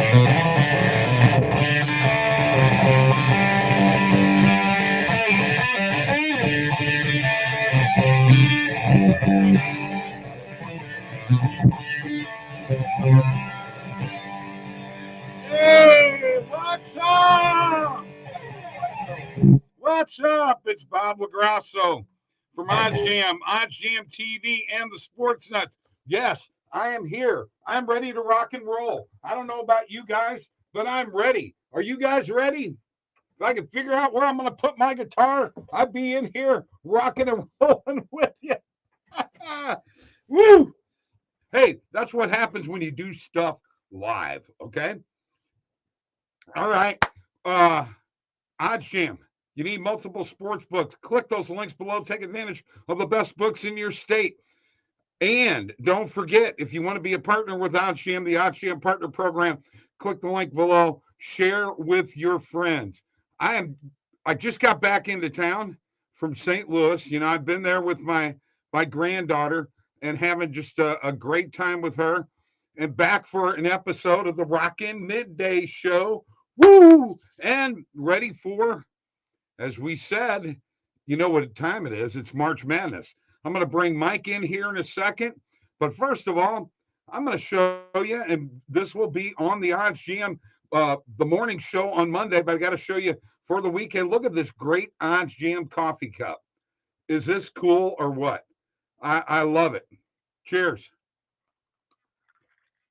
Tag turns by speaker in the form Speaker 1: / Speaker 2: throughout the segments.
Speaker 1: Hey, what's up? What's up? It's Bob LaGrasso from OddsJam, OddsJam TV, and the Sports Nuts. Yes, I am here. I'm ready to rock and roll. I don't know about you guys, but I'm ready. Are you guys ready? If I can figure out where I'm going to put my guitar, I'd be in here rocking and rolling with you. Woo! Hey, that's what happens when you do stuff live, okay? All right. OddsJam. You need multiple sports books. Click those links below. Take advantage of the best books in your state. And don't forget, if you want to be a partner with OddsJam, the OddsJam Partner Program, click the link below. Share with your friends. I just got back into town from St. Louis. You know, I've been there with my granddaughter and having just a great time with her. And back for an episode of the Rockin' Midday Show. Woo! And ready for, as we said, you know what time it is. It's March Madness. I'm going to bring Mike in here in a second. But first of all, I'm going to show you, and this will be on the OddsJam, the morning show on Monday, but I got to show you for the weekend. Look at this great OddsJam coffee cup. Is this cool or what? I love it. Cheers.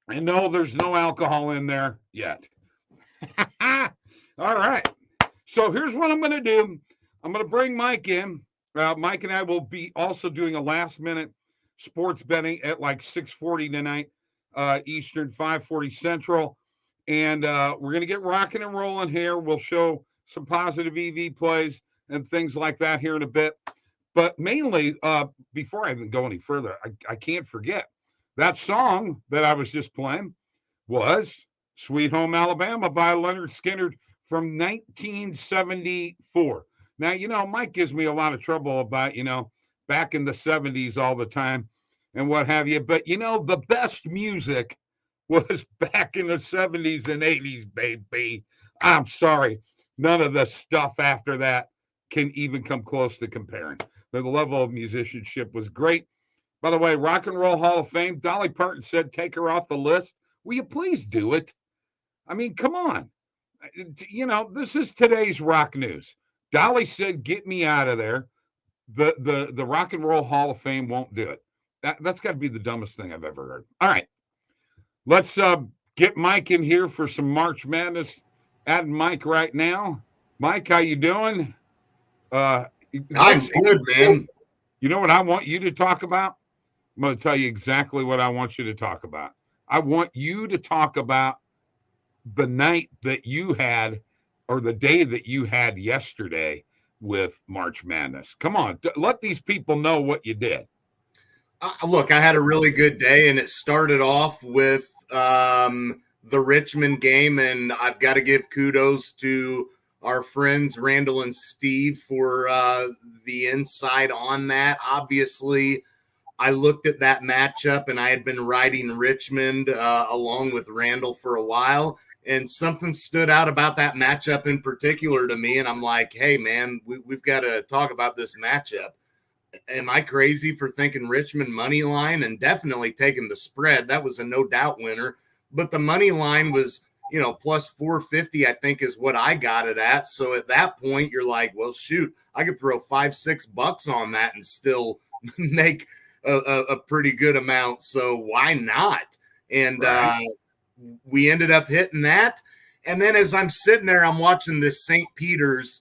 Speaker 1: And no, there's no alcohol in there yet. All right. So here's what I'm going to do. I'm going to bring Mike in. Mike and I will be also doing a last-minute sports betting at like 6:40 tonight, Eastern, 5:40 Central. And we're going to get rocking and rolling here. We'll show some positive EV plays and things like that here in a bit. But mainly, before I even go any further, I can't forget that song that I was just playing was Sweet Home Alabama by Leonard Skinner from 1974. Now, you know, Mike gives me a lot of trouble about, you know, back in the 70s all the time and what have you. But, you know, the best music was back in the 70s and 80s, baby. I'm sorry. None of the stuff after that can even come close to comparing. The level of musicianship was great. By the way, Rock and Roll Hall of Fame, Dolly Parton said, take her off the list. Will you please do it? I mean, come on. You know, this is today's rock news. Dolly said, get me out of there. The Rock and Roll Hall of Fame won't do it. That's got to be the dumbest thing I've ever heard. All right. Let's get Mike in here for some March Madness. Add Mike right now. Mike, how you doing?
Speaker 2: I'm good, man.
Speaker 1: You know what I want you to talk about? I'm going to tell you exactly what I want you to talk about. I want you to talk about the night that you had or the day that you had yesterday with March Madness. Come on, let these people know what you did.
Speaker 2: Look, I had a really good day, and it started off with the Richmond game, and I've got to give kudos to our friends Randall and Steve for the insight on that. Obviously, I looked at that matchup, and I had been riding Richmond along with Randall for a while, and something stood out about that matchup in particular to me, and I'm like, hey, man, we've got to talk about this matchup. Am I crazy for thinking Richmond money line and definitely taking the spread? That was a no doubt winner, but the money line was, you know, plus 450, I think is what I got it at. So at that point, you're like, well, shoot, I could throw $5-6 on that and still make a pretty good amount. So why not? And
Speaker 1: Right.
Speaker 2: We ended up hitting that. And then as I'm sitting there, I'm watching this St. Peter's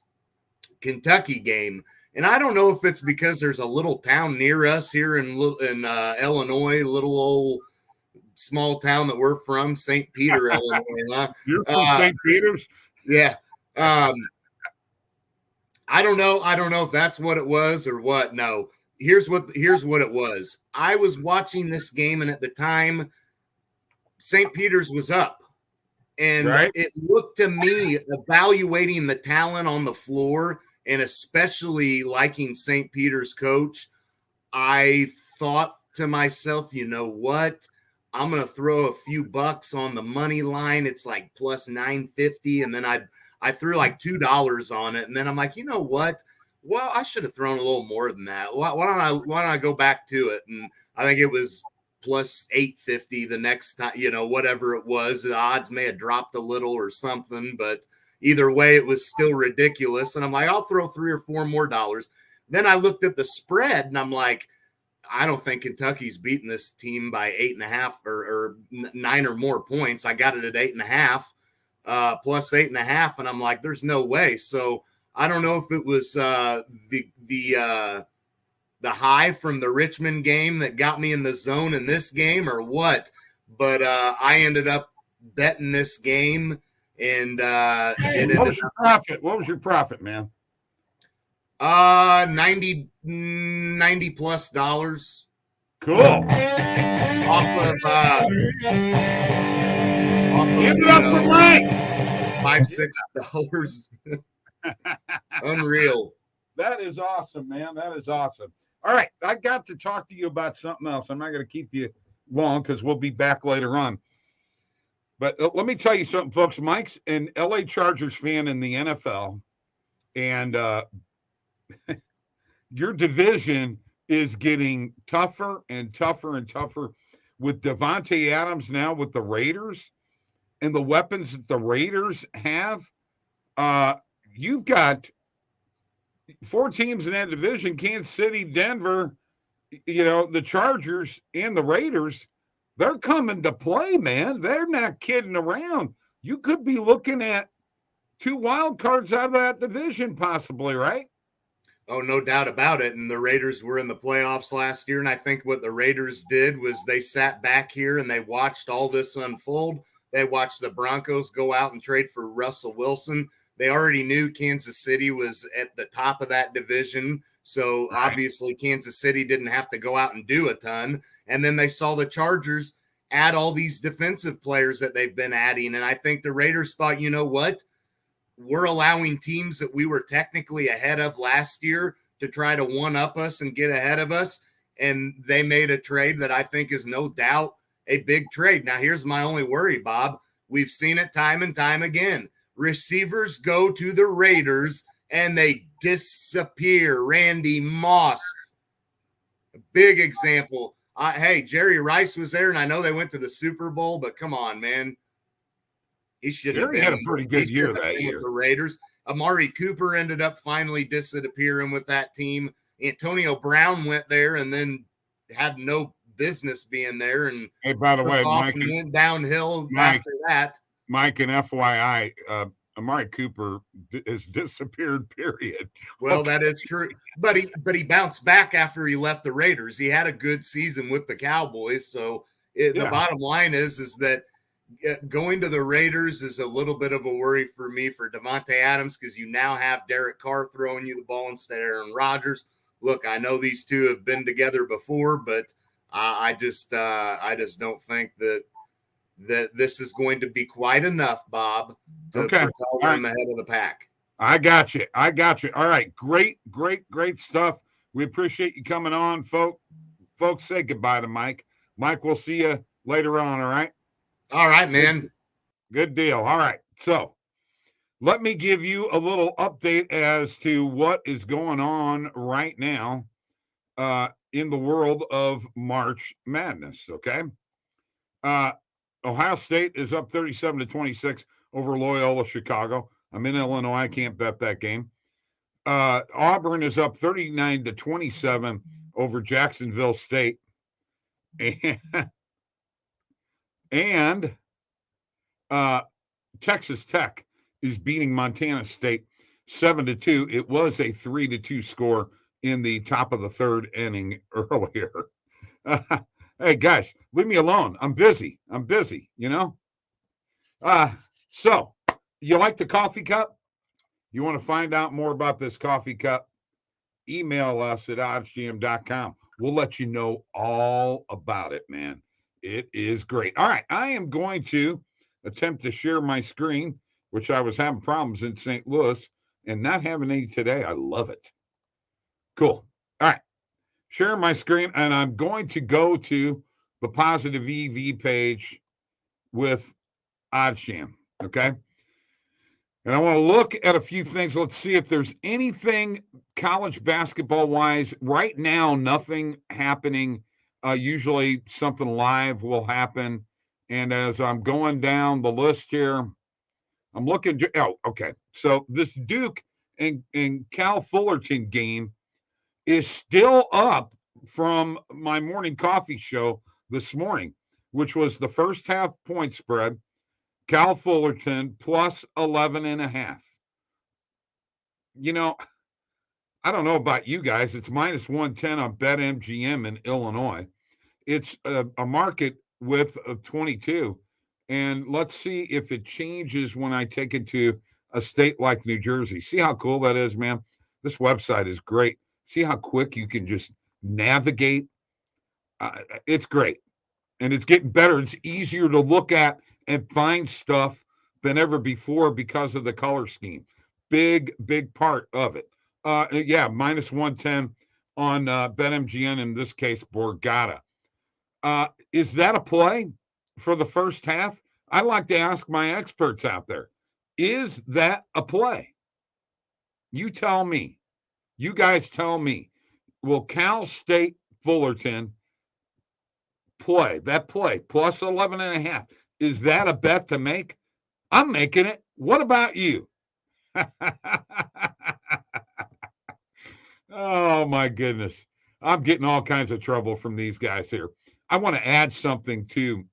Speaker 2: Kentucky game. And I don't know if it's because there's a little town near us here in Illinois, little old small town that we're from, St. Peter, Illinois.
Speaker 1: You're from St. Peter's?
Speaker 2: Yeah. I don't know. I don't know if that's what it was or what. No. Here's what it was. I was watching this game, and at the time, St. Peter's was up. And
Speaker 1: Right.
Speaker 2: It looked to me, evaluating the talent on the floor, and especially liking St. Peter's coach, I thought to myself, you know what? I'm going to throw a few bucks on the money line. It's like plus 950. And then I threw like $2 on it. And then I'm like, you know what? Well, I should have thrown a little more than that. Why don't I go back to it? And I think it was plus 850 the next time, whatever it was. The odds may have dropped a little or something, but either way, it was still ridiculous. And I'm like, I'll throw $3 or $4 more. Then I looked at the spread and I'm like, I don't think Kentucky's beating this team by 8.5 or 9 or more points. I got it at 8.5, plus 8.5. And I'm like, there's no way. So I don't know if it was the high from the Richmond game that got me in the zone in this game or what, but I ended up betting this game and
Speaker 1: what was your profit? What was your profit, man?
Speaker 2: 90 plus dollars.
Speaker 1: Cool.
Speaker 2: Off of
Speaker 1: Give it up for Mike.
Speaker 2: $5-6. Unreal.
Speaker 1: That is awesome, man. That is awesome. All right, I got to talk to you about something else. I'm not going to keep you long because we'll be back later on. But let me tell you something, folks. Mike's an LA Chargers fan in the NFL, and your division is getting tougher and tougher and tougher with Davante Adams now with the Raiders and the weapons that the Raiders have. You've got 4 teams in that division: Kansas City, Denver, the Chargers and the Raiders. They're coming to play, man. They're not kidding around. You could be looking at 2 wild cards out of that division possibly, right?
Speaker 2: Oh, no doubt about it. And the Raiders were in the playoffs last year. And I think what the Raiders did was they sat back here and they watched all this unfold. They watched the Broncos go out and trade for Russell Wilson. They already knew Kansas City was at the top of that division. So obviously Kansas City didn't have to go out and do a ton. And then they saw the Chargers add all these defensive players that they've been adding. And I think the Raiders thought, you know what? We're allowing teams that we were technically ahead of last year to try to one-up us and get ahead of us. And they made a trade that I think is no doubt a big trade. Now, here's my only worry, Bob. We've seen it time and time again. Receivers go to the Raiders and they disappear. Randy Moss, a big example. Hey, Jerry Rice was there, and I know they went to the Super Bowl, but come on, man. He should have
Speaker 1: had a pretty good year that year.
Speaker 2: With the Raiders. Amari Cooper ended up finally disappearing with that team. Antonio Brown went there and then had no business being there. And
Speaker 1: hey, by the way, Mike
Speaker 2: went downhill after that.
Speaker 1: Mike, and FYI, Amari Cooper has disappeared, period.
Speaker 2: Well, that is true. But he bounced back after he left the Raiders. He had a good season with the Cowboys. So the bottom line is that going to the Raiders is a little bit of a worry for me for Davante Adams because you now have Derek Carr throwing you the ball instead of Aaron Rodgers. Look, I know these two have been together before, but I just don't think that this is going to be quite enough, Bob, to propel them ahead of the pack.
Speaker 1: I got you. All right. Great stuff. We appreciate you coming on, folks. Say goodbye to Mike. Mike, we'll see you later on, all right?
Speaker 2: All right, man.
Speaker 1: Good deal. All right. So let me give you a little update as to what is going on right now in the world of March Madness, okay? Ohio State is up 37-26 over Loyola Chicago. I'm in Illinois. I can't bet that game. Auburn is up 39-27 over Jacksonville State. And Texas Tech is beating Montana State 7-2. It was a 3-2 score in the top of the third inning earlier. Hey, guys, leave me alone. I'm busy, So, you like the coffee cup? You want to find out more about this coffee cup? Email us at OddsJam.com. We'll let you know all about it, man. It is great. All right, I am going to attempt to share my screen, which I was having problems in St. Louis and not having any today. I love it. Cool. All right. Share my screen, and I'm going to go to the positive EV page with OddsJam. Okay. And I want to look at a few things. Let's see if there's anything college basketball wise. Right now, nothing happening. Usually something live will happen. And as I'm going down the list here, I'm looking. Oh, okay. So this Duke and Cal Fullerton game is still up from my morning coffee show this morning, which was the first half point spread. Cal Fullerton plus 11.5. You know, I don't know about you guys. It's minus 110 on BetMGM in Illinois. It's a market width of 22. And let's see if it changes when I take it to a state like New Jersey. See how cool that is, man? This website is great. See how quick you can just navigate? It's great. And it's getting better. It's easier to look at and find stuff than ever before because of the color scheme. Big part of it. Yeah, minus 110 on BetMGM, in this case, Borgata. Is that a play for the first half? I like to ask my experts out there. Is that a play? You tell me. You guys tell me. Will Cal State Fullerton play plus 11.5? Is that a bet to make? I'm making it. What about you? Oh my goodness. I'm getting all kinds of trouble from these guys here. I want to add something to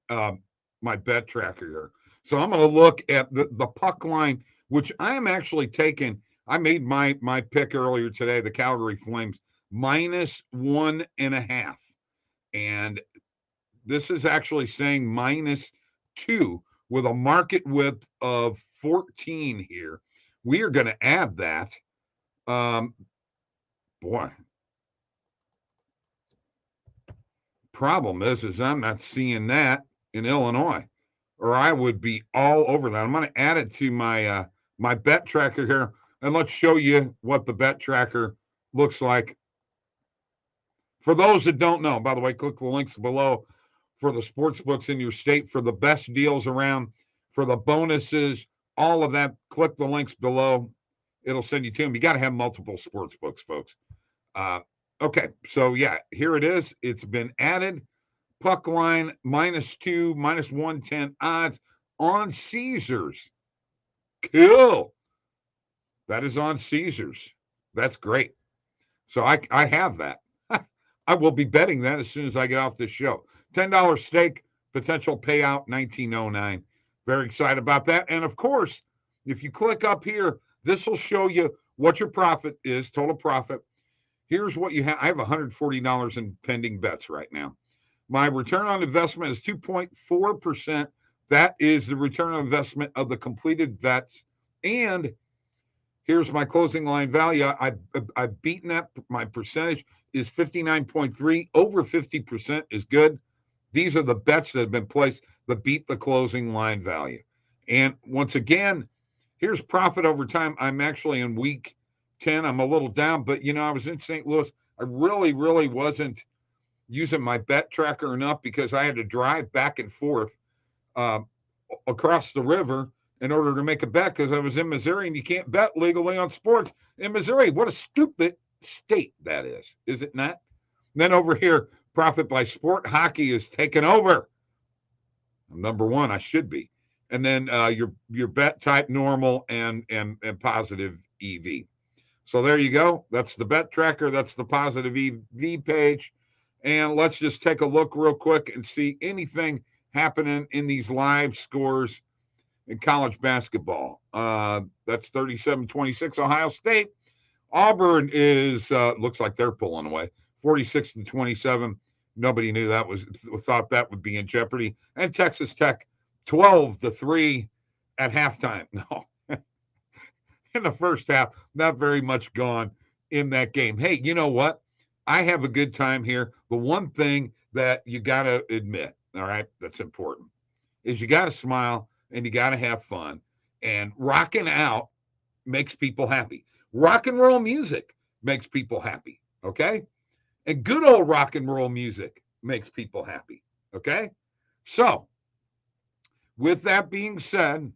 Speaker 1: my bet tracker here. So I'm going to look at the puck line, which I am actually taking. I made my pick earlier today, the Calgary Flames, minus 1.5. And this is actually saying minus 2 with a market width of 14 here. We are going to add that. Boy. Problem is I'm not seeing that in Illinois, or I would be all over that. I'm going to add it to my my bet tracker here, and let's show you what the bet tracker looks like. For those that don't know, by the way, click the links below for the sports books in your state for the best deals around, for the bonuses, all of that. Click the links below. It'll send you to them. You got to have multiple sports books, folks. Okay, so yeah, here it is. It's been added. Puck line minus 2, minus 110 odds on Caesars. Cool. That is on Caesars. That's great. So I have that. I will be betting that as soon as I get off this show. $10 stake, potential payout, $19.09. Very excited about that. And of course, if you click up here, this will show you what your profit is, total profit. Here's what you have. I have $140 in pending bets right now. My return on investment is 2.4%. That is the return on investment of the completed bets. And here's my closing line value. I've beaten that. My percentage is 59.3. Over 50% is good. These are the bets that have been placed that beat the closing line value. And once again, here's profit over time. I'm actually in week 10. I'm a little down, but I was in St. Louis. I really wasn't using my bet tracker enough because I had to drive back and forth across the river in order to make a bet because I was in Missouri, and you can't bet legally on sports in Missouri. What a stupid state that is it not? And then over here, profit by sport, hockey is taken over. I'm number one. I should be. And then your bet type, normal and positive EV. So there you go. That's the bet tracker. That's the positive EV page. And let's just take a look real quick and see anything happening in these live scores in college basketball. That's 37-26 Ohio State. Auburn is looks like they're pulling away. 46-27. Nobody knew thought that would be in jeopardy. And Texas Tech 12-3 at halftime. No. In the first half, not very much gone in that game. Hey, you know what? I have a good time here. The one thing that you got to admit, all right, that's important, is you got to smile and you got to have fun. And rocking out makes people happy. Rock and roll music makes people happy, okay? And good old rock and roll music makes people happy. Okay? So, with that being said,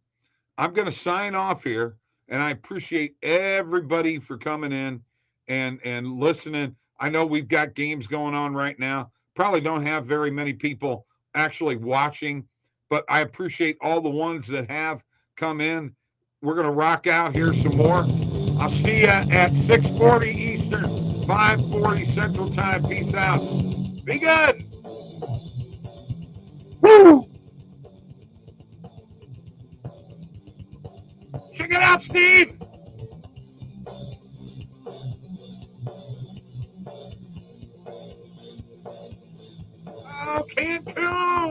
Speaker 1: I'm going to sign off here, and I appreciate everybody for coming in and listening. I know we've got games going on right now. Probably don't have very many people actually watching, but I appreciate all the ones that have come in. We're going to rock out here some more. I'll see you at 6:40 Eastern, 5:40 Central Time. Peace out. Be good. Woo! Check it out, Steve. Oh, Cancun.